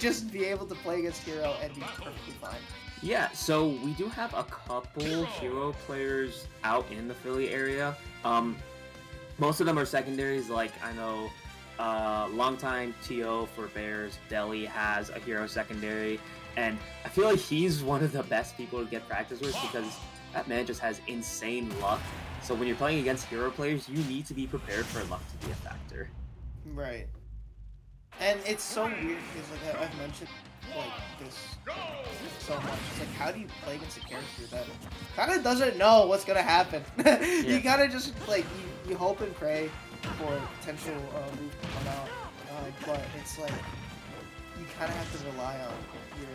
just be able to play against Hero and be perfectly fine. Yeah, so we do have a couple hero players out in the Philly area. Most of them are secondaries. Like I know, longtime TO for Bears, Deli has a hero secondary, and I feel like he's one of the best people to get practice with because that man just has insane luck. So when you're playing against hero players, you need to be prepared for luck to be a factor. Right. And it's so weird because like I've mentioned like this so much. It's like how do you play against a character that kind of doesn't know what's gonna happen? You kind of just like you hope and pray for potential move to come out, but it's like you kind of have to rely on your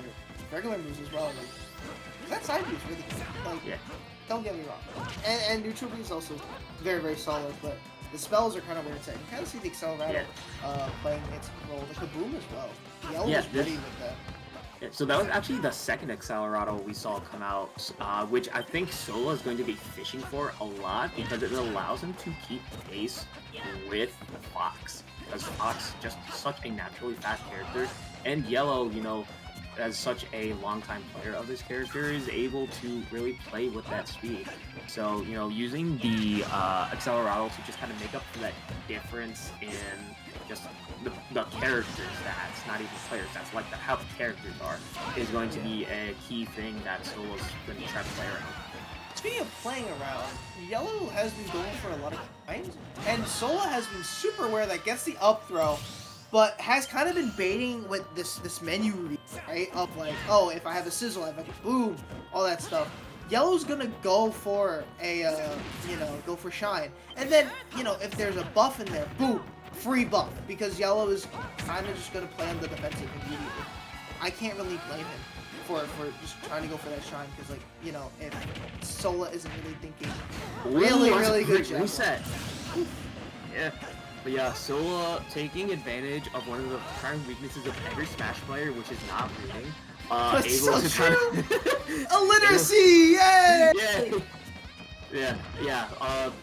regular moves as well. Like, that side view is really good. Like, don't get me wrong. And neutral B is also very, very solid, but the spells are kind of where it's at. You kind of see the Accelerator playing its role. The Kaboom as well. Yellow is ready with that. Yeah, so that was actually the second Accelerado we saw come out, which I think Sola is going to be fishing for a lot because it allows him to keep pace with Fox. Because Fox just such a naturally fast character, and Yellow, you know, as such a longtime player of this character, is able to really play with that speed. So, you know, using the Accelerado to just kind of make up for that difference in just the character stats, not even player stats, like how the characters are, is going to be a key thing that Solo's going to try to play around. Speaking of playing around, Yellow has been going for a lot of times, and Sola has been super aware that gets the up throw, but has kind of been baiting with this menu read, right? Of like, oh, if I have a sizzle, I have a boom, all that stuff. Yellow's gonna go for a, go for shine. And then, you know, if there's a buff in there, boom, free buff. Because Yellow is kind of just gonna play on the defensive immediately. I can't really blame him for just trying to go for that shine. Because, like, you know, if Sola isn't really thinking really good job. Reset. Yeah. But yeah, Sola taking advantage of one of the current weaknesses of every Smash player, which is not reading. That's able so to true! kind of Illiteracy! Yay! Yeah.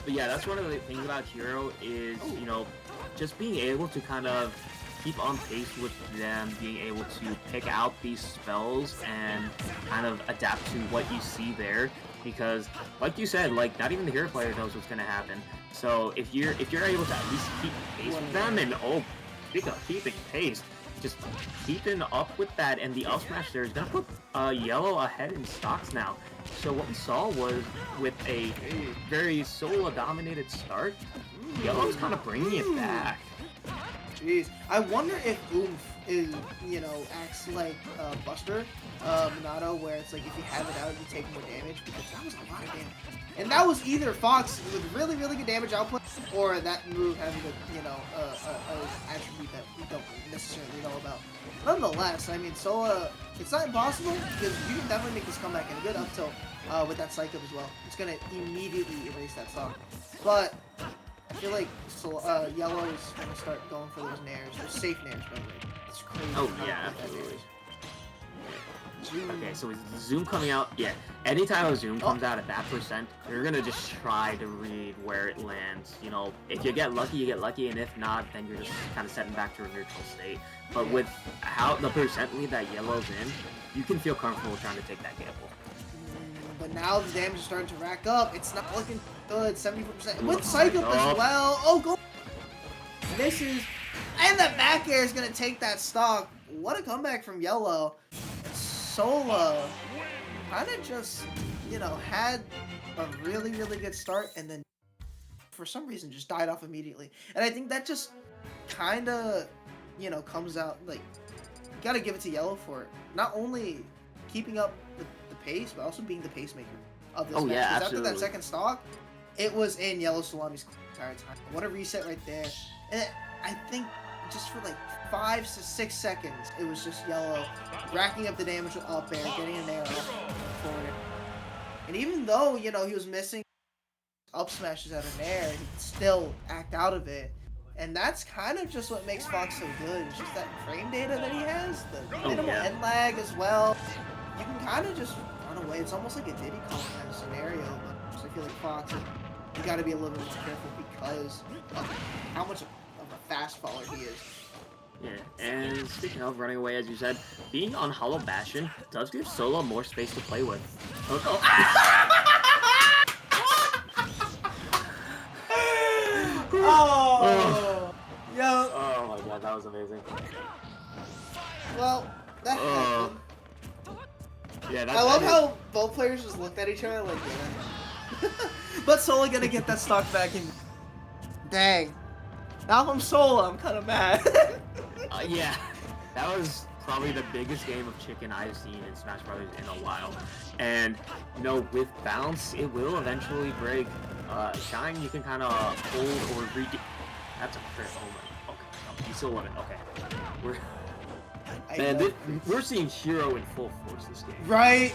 But yeah, that's one of the things about Hero is, you know, just being able to kind of keep on pace with them, being able to pick out these spells and kind of adapt to what you see there. Because, like you said, like not even the hero player knows what's gonna happen. So if you're able to at least keep pace with them, and speak of keeping pace, just keeping up with that, and the up smash there is gonna put Yellow ahead in stocks now. So what we saw was with a very Sola dominated start, Yellow's kind of bringing it back. Jeez, I wonder if Oomph is, you know, acts like Buster, Minato, where it's like if you have it out, you take more damage, because that was a lot of damage. And that was either Fox with really, really good damage output, or that move having a, you know, a attribute that we don't necessarily know about. Nonetheless, I mean, Sola, it's not impossible, because you can definitely make this comeback in a good up tilt with that psych up as well. It's going to immediately erase that stock. But I feel like Yellow is going to start going for those nairs, those safe nairs, by the way. It's crazy. Oh, yeah, absolutely. Okay, so with Zoom coming out, anytime a Zoom comes out at that percent, you're gonna just try to read where it lands. You know, if you get lucky, you get lucky, and if not, then you're just kind of setting back to a neutral state. But with how the percent lead that Yellow's in, you can feel comfortable trying to take that gamble. But now the damage is starting to rack up. It's not looking good. 74% with psych up as well. Oh, go! Misses, and the back air is gonna take that stock. What a comeback from Yellow. Sola kind of just, you know, had a really, really good start and then for some reason just died off immediately. And I think that just kind of, you know, comes out, like, you got to give it to Yellow for not only keeping up with the pace, but also being the pacemaker of this match. Yeah, because absolutely. after that second stock, it was in YellowSalami's entire time. What a reset right there. And I think just for like 5 to 6 seconds, it was just Yellow racking up the damage with up air, getting an air off forward. And even though, you know, he was missing up smashes out of air, he'd still act out of it. And that's kind of just what makes Fox so good. It's just that frame data that he has, the minimal end lag as well. You can kind of just run away. It's almost like a Diddy Kong kind of scenario. But I feel like Fox, you got to be a little bit more careful because of how much of a fast faller he is. Yeah, and speaking of running away, as you said, being on Hollow Bastion does give Sola more space to play with. Oh, Oh, yo. oh my god, that was amazing. Well, that happened. Yeah, I love how both players just looked at each other like, yeah. But Sola gonna get that stock back in. Dang. Now I'm Sola, I'm kind of mad. Yeah, that was probably the biggest game of chicken I've seen in Smash Brothers in a while. And, you know, with bounce, it will eventually break. Shine, you can kind of hold or redo. That's a crit. Oh my. Okay, no, you still want it. Okay. We're seeing Hero in full force this game. Right?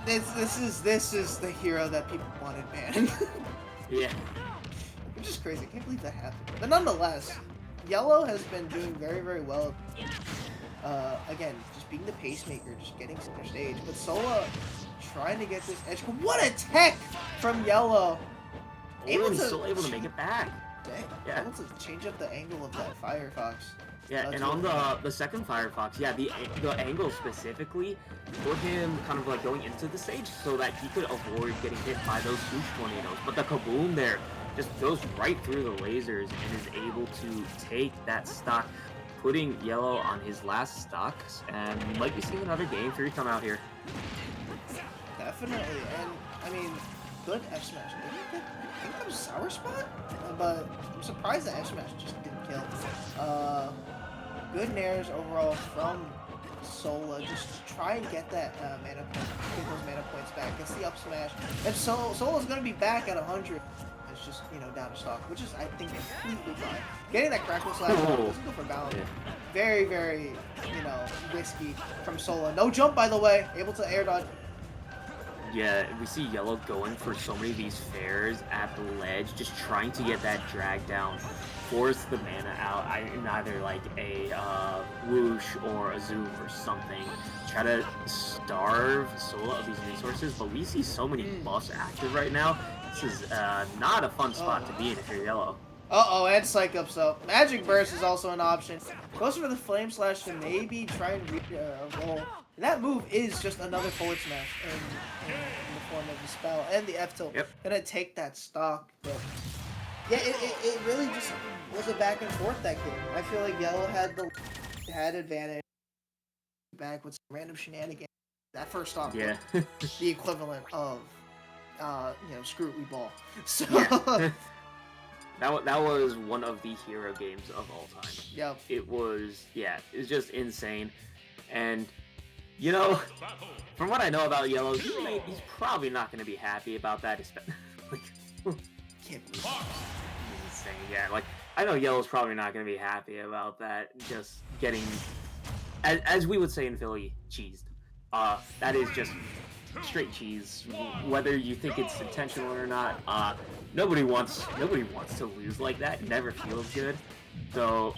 this is the hero that people wanted, man. Yeah. Which is crazy. I can't believe that happened. But nonetheless, Yellow has been doing very, very well. Again, just being the pacemaker, just getting center stage. But Sola trying to get this edge. What a tech from Yellow! Still able to make it back. Dang. Yeah. Able to change up the angle of that Firefox. Yeah, and on the second Firefox, yeah, the angle specifically for him kind of like going into the stage so that he could avoid getting hit by those huge tornadoes. But the kaboom there just goes right through the lasers and is able to take that stock, putting Yellow on his last stocks, and we might be seeing another game 3 come out here. Definitely, and I mean, good F smash. I think that was Sour Spot, but I'm surprised that F smash just didn't kill. Good nairs overall from Sola. Just try and get that mana point, get those mana points back. Gets the up smash, and Sola's gonna be back at 100. It's just, you know, down to stock, which is, I think, completely fine. Getting that crackle slash doesn't go for balance. Very, very, you know, risky from Sola. No jump, by the way. Able to air dodge. Yeah, we see Yellow going for so many of these fairs at the ledge, just trying to get that drag down, force the mana out in either like a whoosh or a zoom or something. Try to starve Sola of these resources, but we see so many buffs active right now. This is not a fun spot to be in if you're Yellow. Uh-oh, and Psych Up, so Magic Burst is also an option. Goes for the Flame Slash to maybe try and reach a roll. And that move is just another forward smash in the form of the spell. And the F-tilt. Yep. Gonna take that stock. But yeah, it really just was a back and forth that game. I feel like Yellow had advantage. Back with some random shenanigans. That first stock. Yeah. The equivalent of, you know, screw it, we ball. So... Yeah. That was one of the hero games of all time. Yep. It was just insane. And, you know, from what I know about Yellow, he's probably not going to be happy about that. Like, Can't believe it. Insane. Yeah, like, I know Yellow's probably not going to be happy about that. Just getting, as we would say in Philly, cheesed. That is just straight cheese. Whether you think it's intentional or not, nobody wants to lose like that. It never feels good. So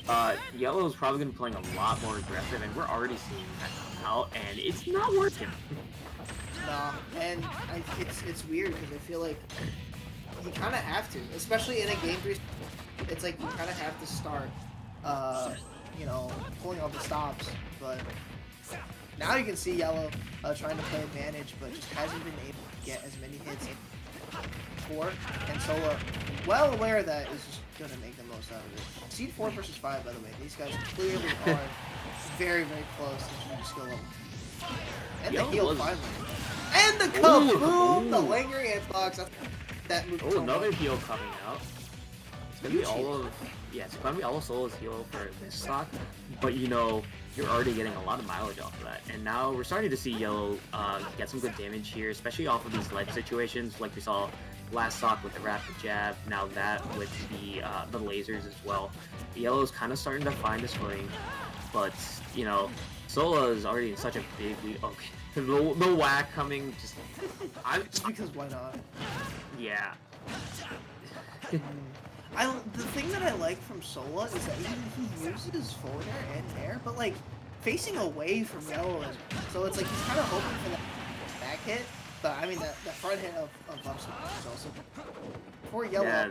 Yellow is probably going to be playing a lot more aggressive, and we're already seeing that come out, and it's not working. Nah, and it's weird because I feel like you kind of have to, especially in a game 3. It's like you kind of have to start, you know, pulling all the stops. But now you can see Yellow trying to play advantage, but just hasn't been able to get as many hits before. And Sola, well aware of that, is just going to make the most out of it. Seed 4 versus 5, by the way. These guys clearly are very, very close in terms of skill level. And the heal finally. And the kaboom! The lingering hitbox. That move. Oh, another heal coming out. It's gonna be it's gonna be all of Sola's heal for this stock. But you know, you're already getting a lot of mileage off of that. And now we're starting to see Yellow get some good damage here, especially off of these ledge situations, like we saw last stock with the rapid jab. Now that with the lasers as well. Yellow's kind of starting to find his footing, but you know, Sola is already in such a big lead. Okay, the whack coming. Just because why not? Yeah. The thing that I like from Sola is that he uses forward air and air, but like facing away from Yellow, so it's like he's kind of hoping for that back hit. But I mean the front hit of up smash is also for Yellow. Yeah.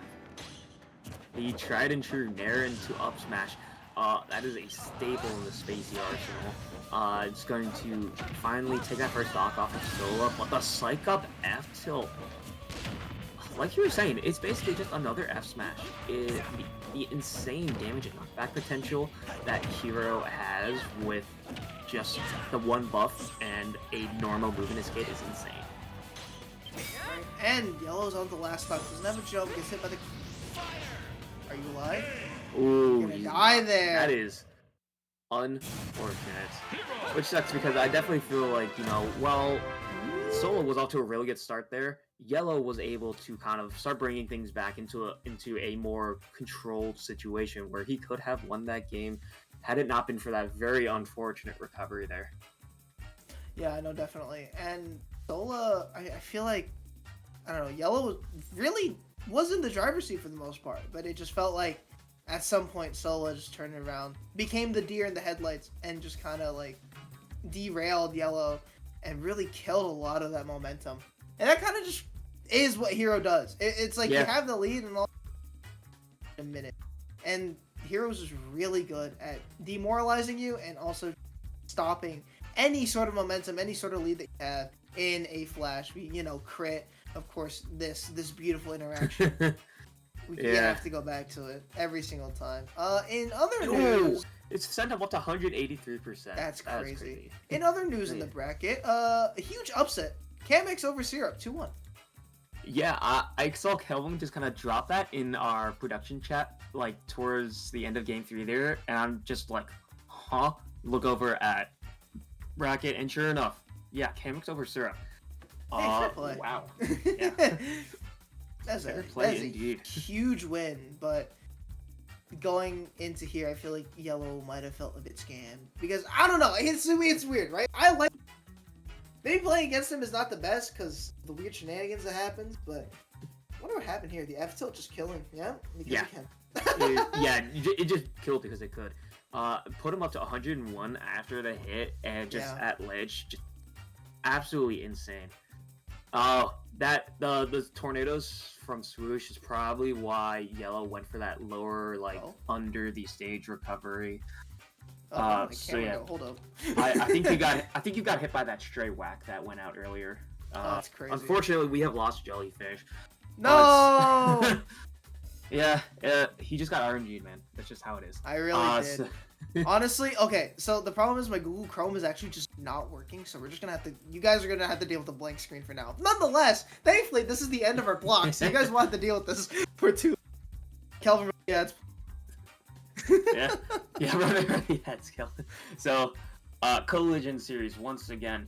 The tried and true nair into up smash. That is a staple in the Spacey arsenal. It's going to finally take that first stock off of Sola, but the Psych Up F tilt, like you were saying, it's basically just another F smash. The insane damage and knockback potential that Hero has with just the one buff and a normal movement escape is insane. Right. And Yellow's on the last stock. Doesn't have a jump. Gets hit by the. Are you alive? Ooh, You're gonna die there. That is unfortunate. Which sucks because I definitely feel like, you know, well, Sola was off to a really good start there. Yellow was able to kind of start bringing things back into a more controlled situation where he could have won that game had it not been for that very unfortunate recovery there. Yeah, I know, definitely. And Sola, I feel like, I don't know, Yellow really was in the driver's seat for the most part, but it just felt like at some point Sola just turned around, became the deer in the headlights, and just kind of like derailed Yellow and really killed a lot of that momentum. And that kind of just is what Hero does. It's like you have the lead and all in a minute. And Hero's just really good at demoralizing you and also stopping any sort of momentum, any sort of lead that you have in a flash. You know, crit, of course, this beautiful interaction. We have to go back to it every single time. In other news... It's sent up to 183%. That's crazy. In other news in the bracket, a huge upset. Kamix over Syrup, 2-1. Yeah, I saw Kelvin just kind of drop that in our production chat, like, towards the end of Game 3 there, and I'm just like, huh? Look over at bracket, and sure enough, yeah, Kamix over Syrup. Hey, fair play. Wow. Yeah. That's a huge win, but going into here, I feel like Yellow might have felt a bit scammed. Because, I don't know, it's weird, right? I like... Maybe playing against him is not the best because the weird shenanigans that happens, but I wonder what happened here. The F tilt just killing, yeah? Because it just killed because it could. Put him up to 101 after the hit, and just at ledge, just absolutely insane. The tornadoes from Swoosh is probably why Yellow went for that lower, like, under the stage recovery. Hold up. I think you got hit by that stray whack that went out earlier. That's crazy. Unfortunately, we have lost Jellyfish. No. He just got RNG'd, man. That's just how it is. I really did. Honestly, okay. So the problem is my Google Chrome is actually just not working. So we're just gonna have to. You guys are gonna have to deal with a blank screen for now. Nonetheless, thankfully, this is the end of our block. So you guys will have to deal with this for 2. Kelvin, it's yeah, right, it's Kelvin. So, Collision Series once again.